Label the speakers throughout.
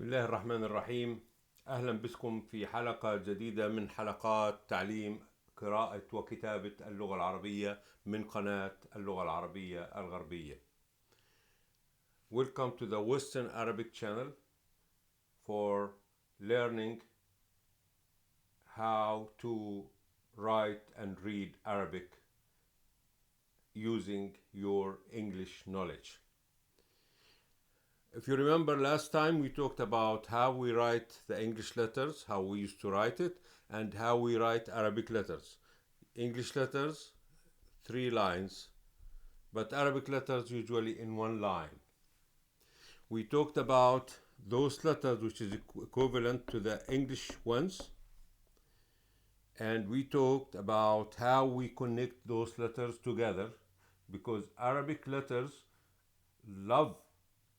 Speaker 1: بسم الله الرحمن الرحيم. أهلا بكم في حلقة جديدة من حلقات تعليم قراءة وكتابة اللغة العربية من قناة اللغة العربية الغربية. Welcome to the Western Arabic channel for learning how to write and read Arabic using your English knowledge. If you remember last time we talked about how we write the English letters, how we used to write it, and how we write Arabic letters. English letters, 3 lines, but Arabic letters usually in 1 line. We talked about those letters which is equivalent to the English ones, and we talked about how we connect those letters together, because Arabic letters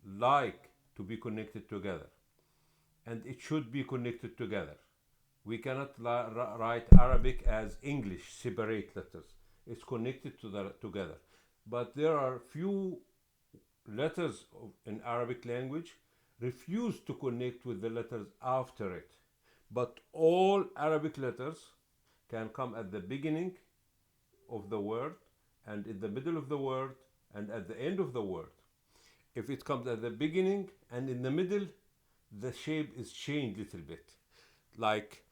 Speaker 1: like to be connected together, and it should be connected together. We cannot write Arabic as English separate letters. It's connected together. But there are few letters in Arabic language refuse to connect with the letters after it. But all Arabic letters can come at the beginning of the word, and in the middle of the word, and at the end of the word. If it comes at the beginning and in the middle, the shape is changed a little bit. Like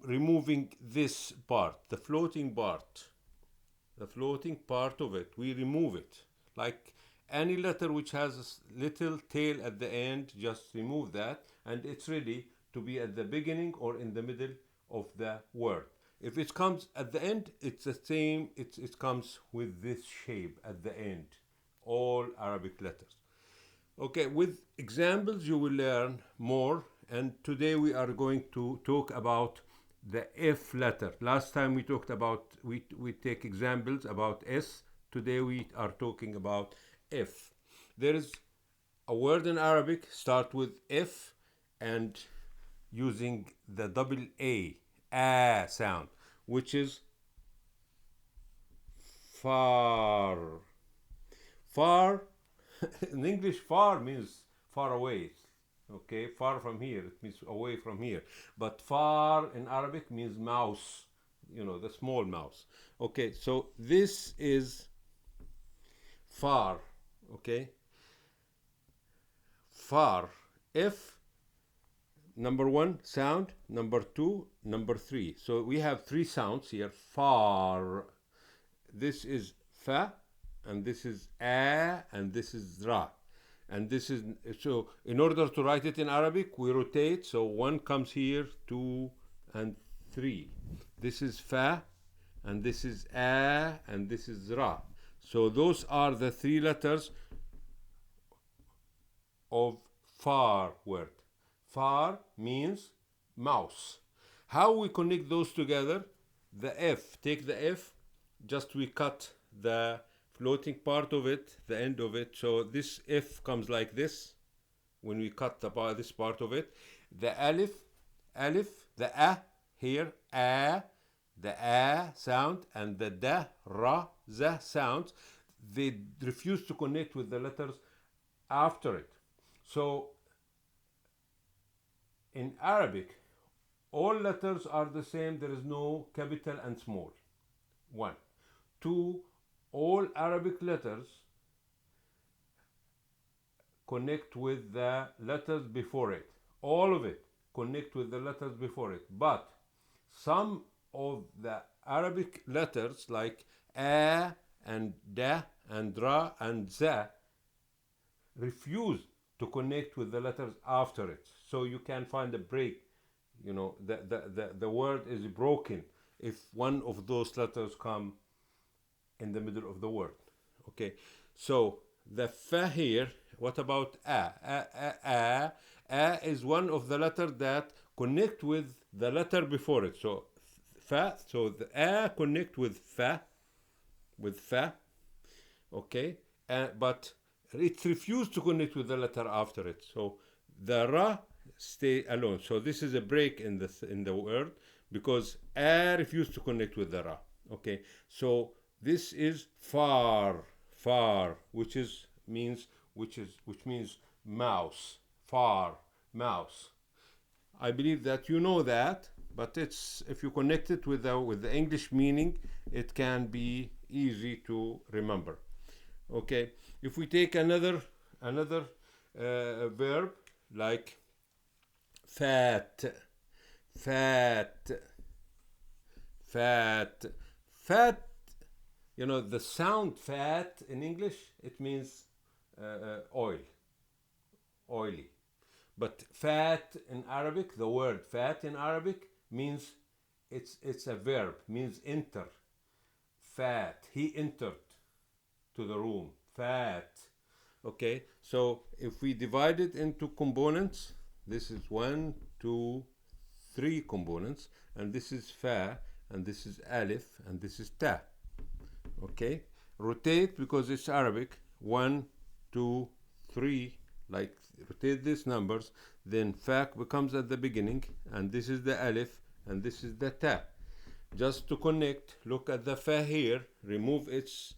Speaker 1: removing this part, the floating part of it, we remove it. Like any letter which has a little tail at the end, just remove that, and it's ready to be at the beginning or in the middle of the word. If it comes at the end, it's the same, it comes with this shape at the end, all Arabic letters. Okay, with examples you will learn more, and today we are going to talk about the F letter. Last time we talked about, we take examples about S. Today we are talking about F. There is a word in Arabic start with F and using the double A sound, which is far. Far in English, far means far away. Okay, far from here, it means away from here. But far in Arabic means mouse, the small mouse. Okay, so this is far. Okay, far. F, number 1 sound, number 2, number 3. So we have 3 sounds here. Far. This is fa, and this is a, and this is ra. And this is, so in order to write it in Arabic, we rotate. So 1 comes here, 2 and 3. This is fa, and this is a, and this is ra. So those are the 3 letters of far word. Far means mouse. How we connect those together? The F, take the F, just we cut the floating part of it, the end of it. So this F comes like this when we cut this part of it. The alif, the a here, a, the a sound, and the da, ra, za sounds, they refuse to connect with the letters after it. So in Arabic, all letters are the same. There is no capital and small. 1. 2. All Arabic letters connect with the letters before it. All of it connect with the letters before it. But some of the Arabic letters like a and da and ra and za refuse to connect with the letters after it. So you can find a break. The word is broken if one of those letters come in the middle of the word. Okay, so the fa here, what about a? A is one of the letters that connect with the letter before it. So fa, so the a connect with fa, okay, but it refused to connect with the letter after it. So the ra stay alone. So this is a break in the word because a refused to connect with the ra. Okay, so this is far, which means mouse. Far, mouse. I believe that you know that, but it's, if you connect it with the English meaning, it can be easy to remember. Okay, if we take another verb like fat, fat, fat, fat. You know the sound fat in English, it means oil, oily. But fat in Arabic, the word fat in Arabic means, it's a verb, means enter. Fat. He entered to the room. Fat. Okay. So if we divide it into components, this is one, two, three components, and this is fa, and this is alif, and this is ta. Okay. Rotate because it's Arabic. One, two, three. Like rotate these numbers, then fa becomes at the beginning, and this is the alif, and this is the ta. Just to connect, look at the fa here, remove its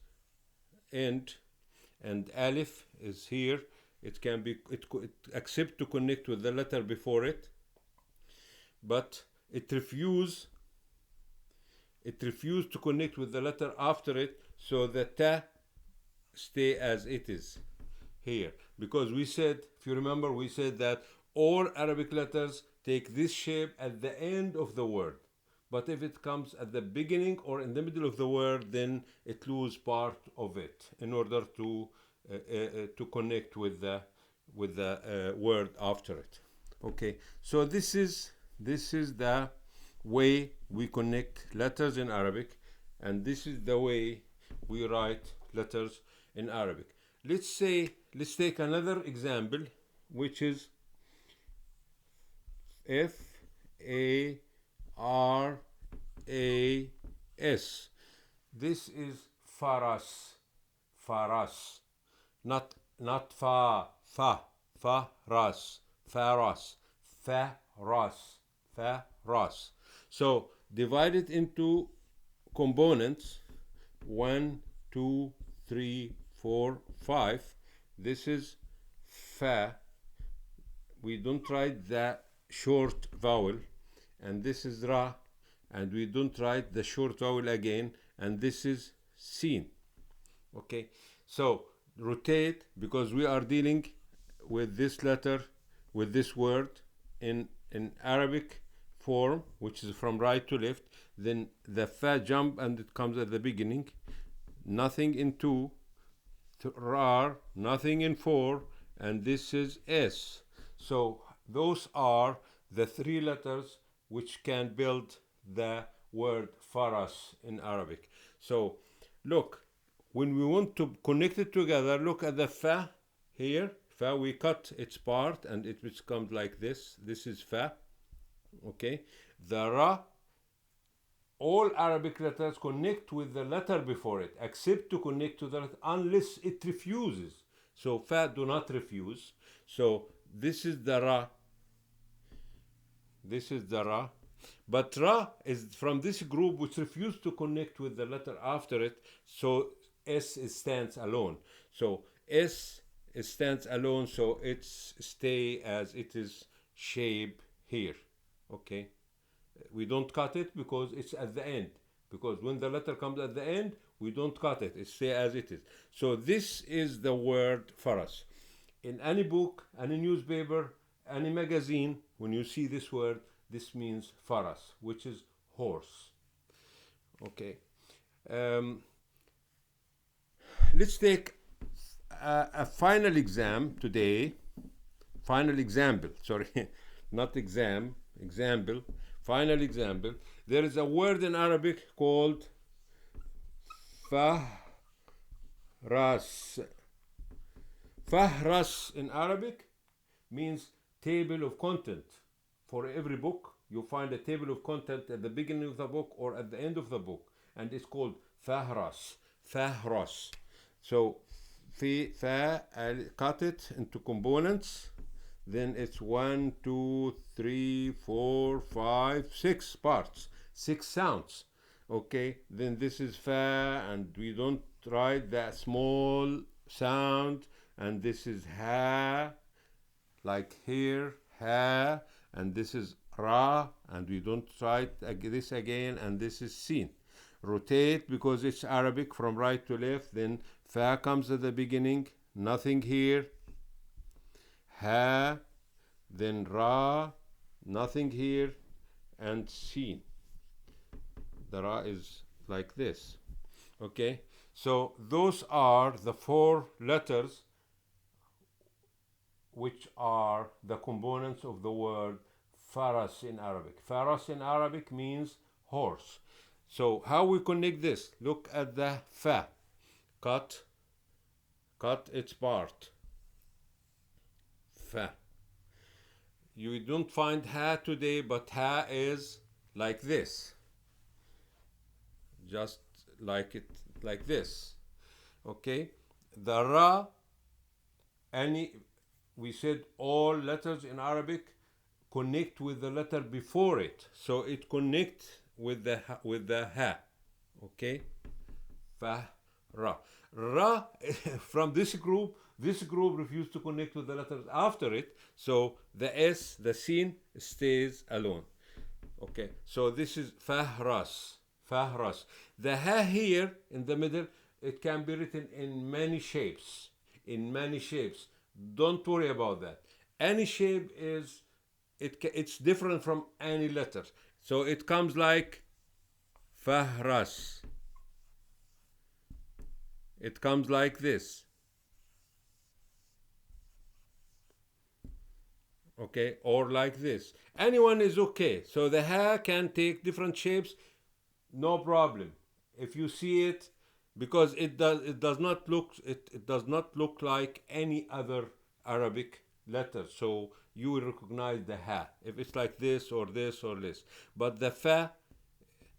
Speaker 1: end, and alif is here. It can be, it accept to connect with the letter before it, but it refuse to connect with the letter after it, so the ta stay as it is here. Because we said, if you remember, we said that all Arabic letters take this shape at the end of the word. But if it comes at the beginning or in the middle of the word, then it loses part of it in order to connect with the word after it. Okay, so this is the way we connect letters in Arabic, and this is the way we write letters in Arabic. Let's take another example, which is Faras. This is faras, faras, not faras, faras, faras. So divide it into components. 1, 2, 3, 4, 5. This is fa. We don't write the short vowel, and this is ra, and we don't write the short vowel again, and this is sin. Okay, so rotate, because we are dealing with this letter, with this word in Arabic form, which is from right to left. Then the fa jump and it comes at the beginning. Nothing in 2, r, nothing in 4, and this is s. So those are the 3 letters which can build the word faras in Arabic. So look, when we want to connect it together, look at the fa here. Fa, we cut its part and it becomes like this. This is fa. Okay. The ra, all Arabic letters connect with the letter before it, except to connect to the letter unless it refuses. So fa do not refuse. So this is the ra. This is the ra. But ra is from this group which refuse to connect with the letter after it. So s stands alone. So s stands alone. So it's stay as it is shape here. Okay. We don't cut it because it's at the end. Because when the letter comes at the end, we don't cut it. It stays as it is. So this is the word faras. In any book, any newspaper, any magazine, when you see this word, this means faras, which is horse. Okay. Let's take a final exam today. Final example, sorry, not exam, example. Final example. There is a word in Arabic called fahras. Fahras in Arabic means table of content. For every book, you find a table of content at the beginning of the book or at the end of the book, and it's called fahras. Fahras. So, cut it into components. Then it's 1, 2, 3, 4, 5, 6 parts, 6 sounds. Okay, then this is fa, and we don't write that small sound, and this is ha, like here, ha, and this is ra, and we don't write this again, and this is sin. Rotate because it's Arabic from right to left, then fa comes at the beginning, nothing here, ha, then ra, nothing here, and sin. The ra is like this. Okay, so those are the 4 letters which are the components of the word faras in Arabic. Faras in Arabic means horse. So how we connect this? Look at the fa. Cut its part. Fa. You don't find ha today, but ha is like this. Just like it, like this. Okay? The ra, we said all letters in Arabic connect with the letter before it, so it connects with the ha. Okay, fa, ra. Ra from this group refused to connect with the letters after it, so the s, the sin, stays alone. Okay, so this is fahras. Fahras. The ha here in the middle, it can be written in many shapes. In many shapes. Don't worry about that. Any shape is, it's different from any letter. So it comes like fahras. It comes like this. Okay, or like this. Anyone is okay. So the ha can take different shapes, no problem. If you see it, because it does not look like any other Arabic letter, so you will recognize the ha if it's like this or this or this. But the fa,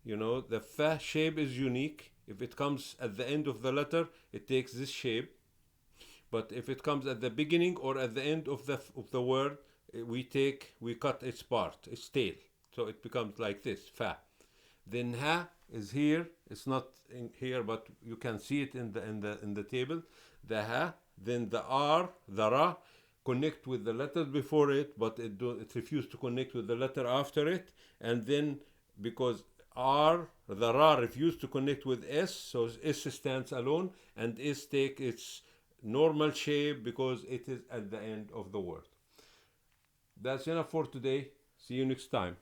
Speaker 1: the fa shape is unique. If it comes at the end of the letter, it takes this shape. But if it comes at the beginning or at the end of the word, we cut its part, its tail, so it becomes like this, fa. Then ha is here. It's not in here, but you can see it in the table. The ha, then the r, the ra, connect with the letter before it, but it refused to connect with the letter after it. And then because the ra refused to connect with s, so s stands alone, and s take its normal shape because it is at the end of the word. That's enough for today. See you next time.